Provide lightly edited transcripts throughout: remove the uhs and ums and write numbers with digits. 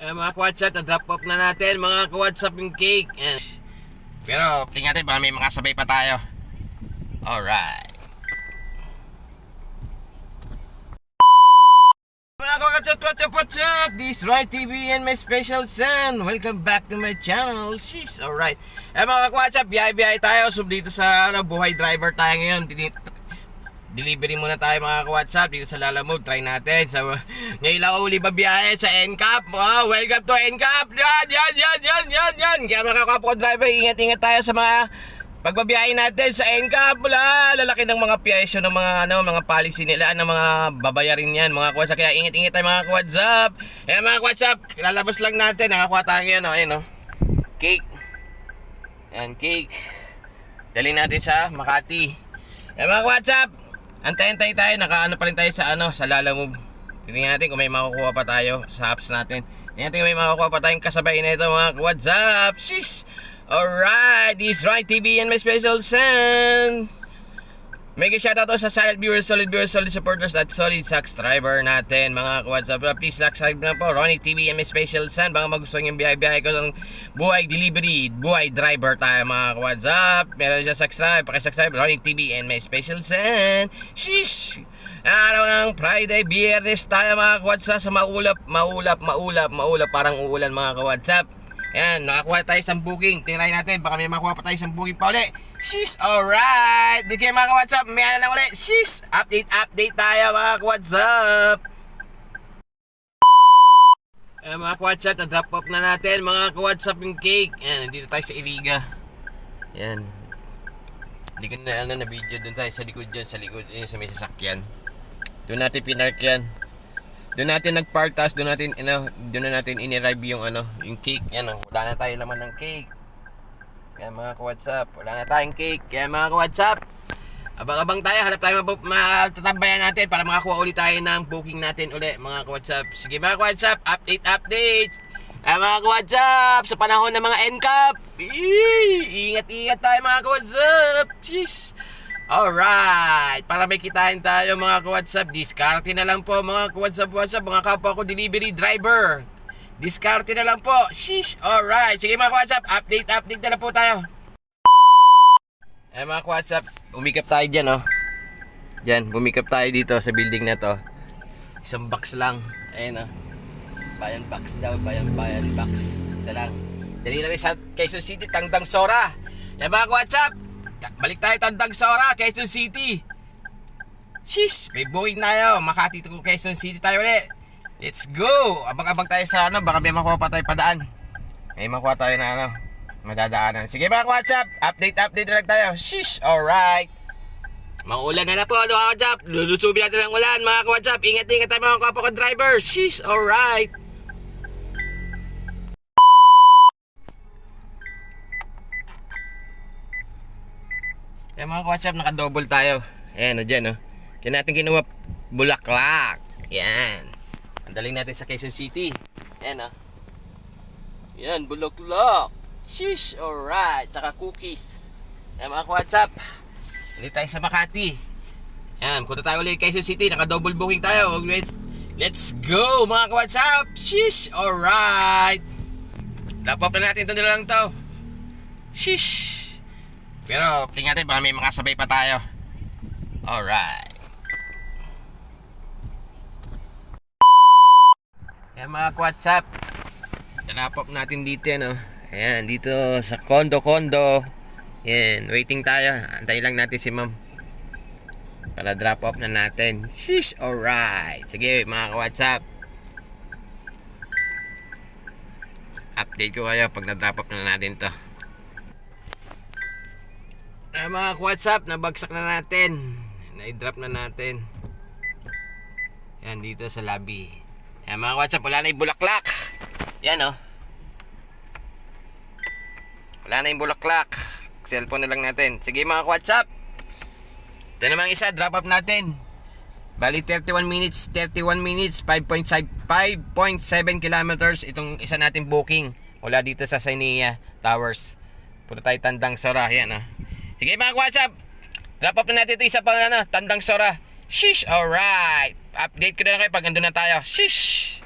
Mga ka-WhatsApp, na-drop off na natin mga ka-WhatsApp yung cake. Pero tingnan natin baka may makasabay pa tayo. Alright. Mga ka-WhatsApp, what's up? This is Right TV and my special son. Welcome back to my channel. She's alright. Mga ka-WhatsApp, biyahe tayo. So dito sa buhay driver tayo ngayon. Delivery muna tayo mga ka-WhatsApp dito sa Lalamove. Try natin. So, ngayon lang uli babiyahe sa NCAP. Oh, welcome to NCAP. Yan. Kaya mga ka-WhatsApp driver, ingat-ingat tayo sa mga pagbabiyahe natin sa NCAP. Lalaki ng mga piyesyo ng mga policy nila, ng mga babayarin yan mga ka-WhatsApp. Kaya ingat-ingat tayo mga ka-WhatsApp. Mga ka-WhatsApp, lalabas lang natin. Nakakuha tayo ngayon. Ayun, cake. Yan, cake. Dali natin sa Makati. Mga ka-WhatsApp, antay-antay tayo, nakaano pa rin tayo sa sa Lalamove. Tingnan natin kung may makukuha pa tayo sa apps natin. Tingnan natin kung may makukuha pa tayong kasabay na ito mga WhatsApp. Sheesh! Alright, this is Right TV and my special son. Mega shoutout sa solid viewers, solid supporters at solid subscriber natin mga ka-WhatsApp. Please subscribe na po, Ronnie TV and my special son. Baka magustuhan yung biyahe ko ng buhay delivery, buhay driver tayo mga ka-WhatsApp. Meron dyan subscribe, pakisubscribe, Ronnie TV and my special son. Sheesh! Araw ng Friday, Biyernes tayo mga ka-WhatsApp sa maulap, parang uulan mga ka-WhatsApp. Yan, nakakuha tayo isang booking. Tingnan natin, baka may makuha pa tayo isang booking pa ulit. Sheesh, alright. Di kayo mga ka-WhatsApp, may lang ulit. Sheesh, update tayo mga ka-WhatsApp. Mga ka-WhatsApp, na-drop off na natin mga ka-WhatsApp yung cake. Yan, nandito tayo sa Iriga. Yan. Hindi ko na video dun tayo sa likod dyan, sa may sasakyan. Doon natin pinark yan. Doon natin nag-park, tapos doon na natin in-arrive yung yung cake. Yan, wala na tayo laman ng cake. Kaya mga ka-WhatsApp, wala na tayong cake. Kaya mga ka-WhatsApp, abang-abang tayo, hanap tayo matatabayan natin para makakuha ulit tayo ng booking natin ulit mga ka-WhatsApp. Sige mga ka-WhatsApp, update. Mga ka-WhatsApp, sa panahon ng mga NCAP, ingat tayo mga ka-WhatsApp. Jeez. Alright, para may kitain tayo mga ka-WhatsApp, diskarte na lang po mga ka-WhatsApp, mga kapwa ko delivery driver. Diskarte na lang po. Sheesh, alright. Sige mga ka-WhatsApp, update na lang po tayo. Mga ka-WhatsApp, umikap tayo dyan Dyan, bumikap tayo dito sa building na to. Isang box lang. Ayan Bayan box daw, bayan box. Isa lang. Dali natin sa Quezon City, Tandang Sora. Mga ka-WhatsApp, balik tayo Tandang Sora, Quezon City. Sheesh, may booking tayo. Makati to Quezon City tayo ulit. Let's go! Abang-abang tayo sa baka may makuha pa tayo padaan. May makuha tayo na madadaanan. Sige mga ka-WhatsApp, update na lang tayo. Sheesh, alright. Maulan na po mga ka-WhatsApp. Lulusubin natin ang ulan mga ka-WhatsApp. Ingat tayo mga kapwa ko driver. Sheesh, alright. Mga ka-WhatsApp, naka-double tayo. Ayan dyan Diyan natin kinuha Bulaklak. Yan. Andaling natin sa Quezon City. Ayan Yan, Bulaklak. Sheesh, alright. Tsaka cookies. Mga ka-WhatsApp, hindi tayo sa Makati. Yan, punta tayo ulit Quezon City. Naka-double booking tayo. Let's go mga ka-WhatsApp. Sheesh, alright. Lapop na natin ito nila lang to. Sheesh. Pero tingnan natin baka may makasabay pa tayo. Alright. Yan mga ka-WhatsApp, drop-off natin dito Ayan, dito sa condo. Yan, waiting tayo. Antayin lang natin si ma'am para drop off na natin. Sheesh, alright. Sige mga ka-WhatsApp, update ko kayo pag na-drop off na natin to. Mga ka-WhatsApp, nabagsak na natin. Na-drop na natin. Yan, dito sa lobby. Yan mga ka-WhatsApp, wala na yung bulaklak. Yan wala na yung bulaklak. Cellphone na lang natin. Sige mga ka-WhatsApp, ito namang isa, drop off natin. Bali 31 minutes, 5.7 kilometers. Itong isa natin booking mula dito sa Sainiya Towers. Punta tayo Tandang Sora. Yan Sige mga ka-WhatsApp, drop off na natin ito isa pang Tandang Sora. Sheesh, alright. Update ko na lang kayo pag andun na tayo. Sheesh.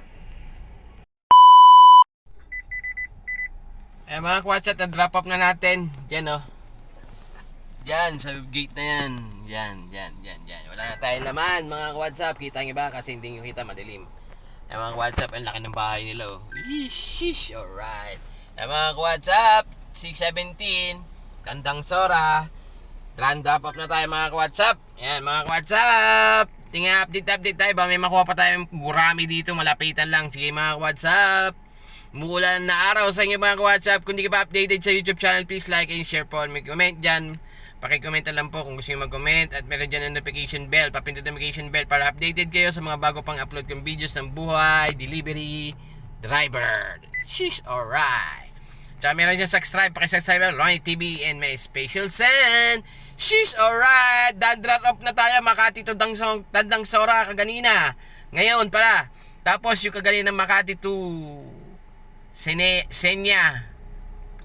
Mga kwatchat, na-drop off na natin. Diyan oh. Diyan, sa gate na yan. Diyan. Wala na tayong laman, mga WhatsApp. Kita nyo ba? Kasi hindi nyo kita, madilim. Mga WhatsApp, ang laki ng bahay nila oh. Sheesh, alright. Mga WhatsApp, 617, Tandang Sora. Grand drop off na tayo, mga WhatsApp. Yan, mga WhatsApp. Tingnan, update tayo ba? May makuha pa tayong gurami dito, malapitan lang. Sige, mga WhatsApp. Mulan na araw sa inyo, mga WhatsApp. Kung di ka pa updated sa YouTube channel, please like and share po. May comment dyan. Pakicomment na lang po kung gusto nyo mag-comment. At meron dyan ang notification bell. Papindot notification bell para updated kayo sa mga bago pang upload kong videos ng buhay, delivery, driver. Sheesh, alright. Tsaka meron dyan subscribe. Pakisubscribe lang, Ronnie TV and may special send. Sheesh, alright. Drop off na tayo. Makati to Tandang Sora kaganina. Ngayon pala. Tapos yung kaganina Makati to Senya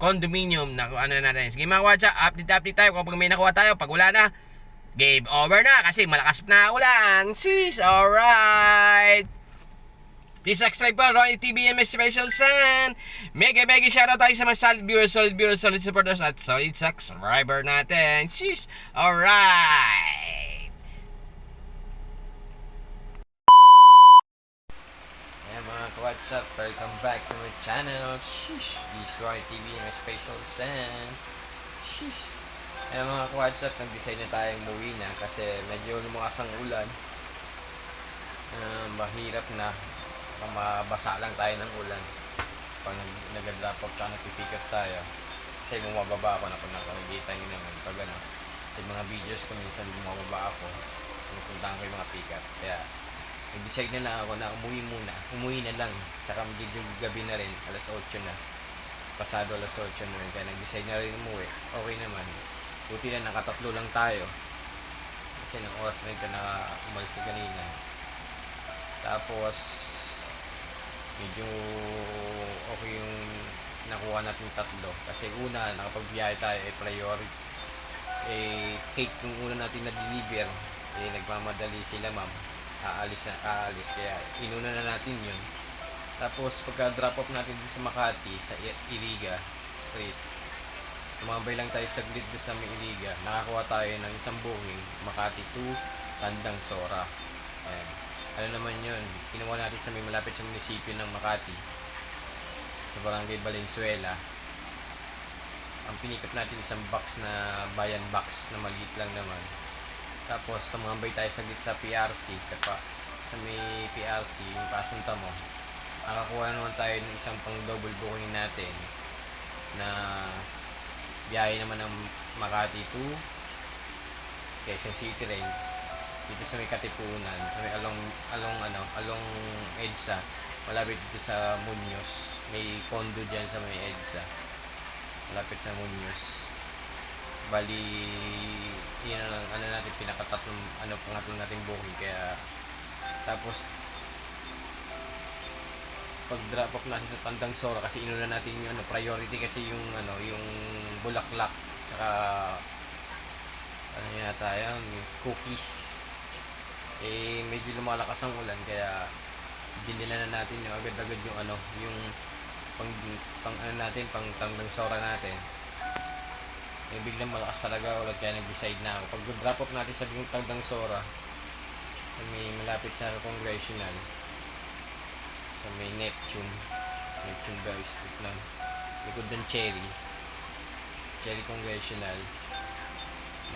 condominium na ano na natin. Sige, mga WhatsApp, update tayo kapag may nakuha tayo. Pag wala na, game over na kasi malakas na ulan. Sis, alright. Please subscribe po, Ronnie TV and Special Sun. Mega shoutout tayo sa mga solid viewers, solid supporters at solid subscriber natin. Sis, alright. What's up? Welcome back to my channel. Sheesh. This is Roy TV and my Special Sun. Sheesh. Mga WhatsApp, nag-decide na tayong umuwi na kasi medyo lumakas ang ulan. Mahirap na. Mabasa lang tayo ng ulan. Pag nag-drop off tsaka nag-pick up tayo. Kasi bumababa ako na kung nakakita nyo naman. Pag ano, sa mga videos ko minsan bumababa ako. Pinupuntahan ko yung mga pick up. Kaya nag-decide na lang ako na umuwi na lang. Saka medyo gabi na rin, alas 8 na. Pasado alas 8 na rin, kaya nag-decide na rin umuwi. Okay naman. Buti na nakatatlo lang tayo. Kasi ng oras na ito na umalis ka kanina. Tapos medyo okay yung nakuha natin tatlo. Kasi una, nakapagbiyahe tayo, priority. Cake yung una natin na-deliver. Nagmamadali sila ma'am. Aalis, kaya inuna na natin yun. Tapos pagka drop off natin dito sa Makati, sa Iriga Street, tumambay lang tayo saglit doon sa may Iriga, nakakuha tayo ng isang booking Makati to Tandang Sora. Ayan. Ano naman yun, kinuha natin sa may malapit sa munisipyo ng Makati, sa Barangay Valenzuela. Ang pinikap natin isang box na bayan box na maliit lang naman. Tapos tumambay tayo saglit sa PRC, sa may PRC, yung pasunta mo. Nakakuha naman tayo ng isang pang double booking natin na biyahe naman ng Makati to Quezon City rin. Dito sa may Katipunan, sa may along EDSA, malapit dito sa Muñoz. May condo dyan sa may EDSA, malapit sa Muñoz. Bali, yun ang natin pinakatatlong pangatlong natin booking. Kaya tapos pag drop off natin sa Tandang Sora, kasi inuna natin yung priority kasi yung yung bulaklak saka yata yung cookies. Medyo lumalakas ang ulan kaya dinila na natin yung agad-agad yung pang Tandang Sora natin. Biglang malakas talaga ulit, kaya nag-decide na ako. Pag drop off natin sa Tandang Sora, may malapit sa Congressional, sa may Neptune guys, ito lang likod ng Cherry Congressional.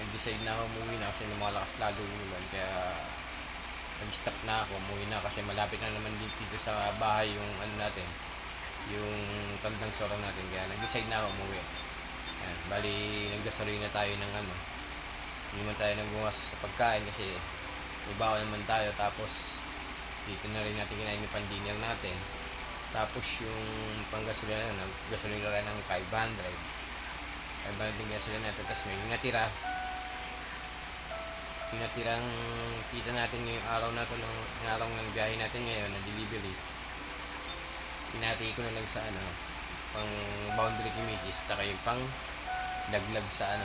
Nag-decide na ako umuwi na kasi lumalakas lalo yung ulan, kaya nag-stop na ako, umuwi na kasi malapit na naman dito sa bahay yung yung Tandang Sora natin, kaya nag-decide na ako umuwi. Yan, bali naggasolina tayo ng hindi naman tayo nagbumas sa pagkain kasi ibawa naman tayo. Tapos dito na rin natin kinain yung pan-dinner natin. Tapos yung panggasolina gasolina rin ng 500 din gasolina natin. Tapos may natirang kita natin ngayong araw na ito, ng araw ng biyahe natin ngayon na delivery. Pinati ko na lang sa pang boundary committees, tsaka yung pang daglag sa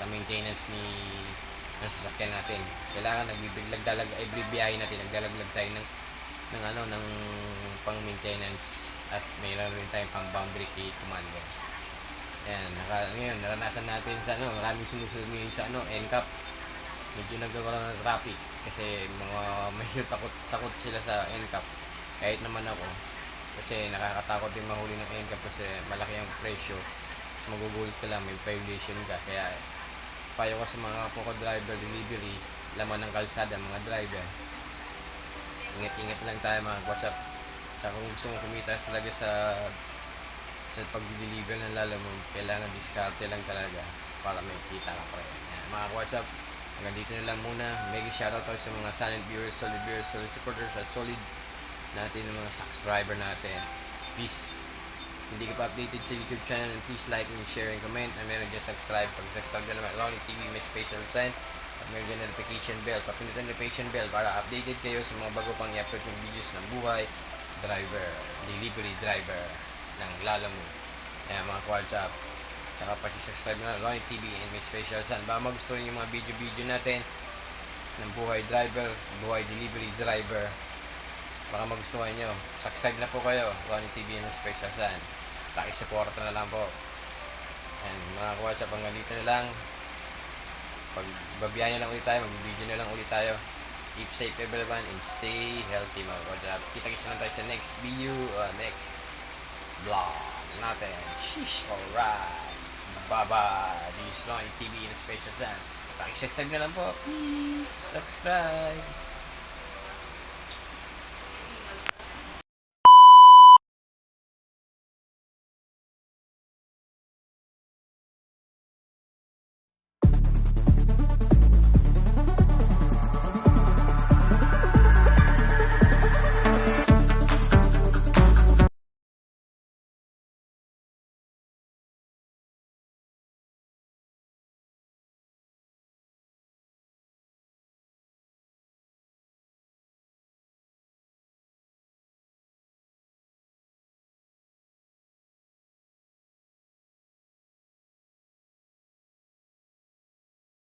maintenance ng sasakyan natin. Kailangan nagdalag every biyahe natin, nagdalaglag tayo ng pang maintenance, at mayroon rin tayong pang boundary key commander. Ayan, ngayon, naranasan natin sa maraming sumusunod ngayon sa NCAP. Medyo nagkakaroon ng traffic kasi medyo takot sila sa NCAP. Kahit naman ako, kasi nakakatakot din mahuli ng NCAP kasi malaki ang presyo. Mas magugulat ka lang, may violation ka. Kaya payo ko sa mga kapwa ko driver, delivery, laman ng kalsada, mga driver. Ingat-ingat lang tayo mga WhatsApp. Saka kung gusto mong kumita talaga sa pag-deliver ng lalamove, kailangan diskarte lang talaga para may kita ka pa rin. Yan, mga WhatsApp, hanggang dito na lang muna. Mega shoutout tayo sa mga silent viewers, solid supporters at solid natin ng mga subscriber natin. Please, hindi ka pa updated sa YouTube channel, please like and share and comment. At meron dyan subscribe. Pag subscribe na naman, Ronnie TV may special sign. At meron dyan notification bell. Papinutan notification bell para updated kayo sa mga bago pang i-upload yung videos ng buhay, driver, delivery driver ng Lalamove. Ayan mga WhatsApp. Saka pag-subscribe na Ronnie TV and may special sign. Baka magustuhan yung mga video natin ng buhay driver, buhay delivery driver. Baka magustuhan nyo. Subscribe na po kayo. Ronnie TV and special sign. Pakisuporta na lang po. And mga WhatsApp, hanggang dito na lang. Pag babiyahin na lang ulit tayo, mag-video na lang ulit tayo. Keep safe everyone and stay healthy mga WhatsApp. Kita-kita lang tayo sa next video, next vlog natin. Sheesh, alright. Bye-bye. This is Ronnie TV and special sign. Pakisubscribe na lang po. Please, subscribe.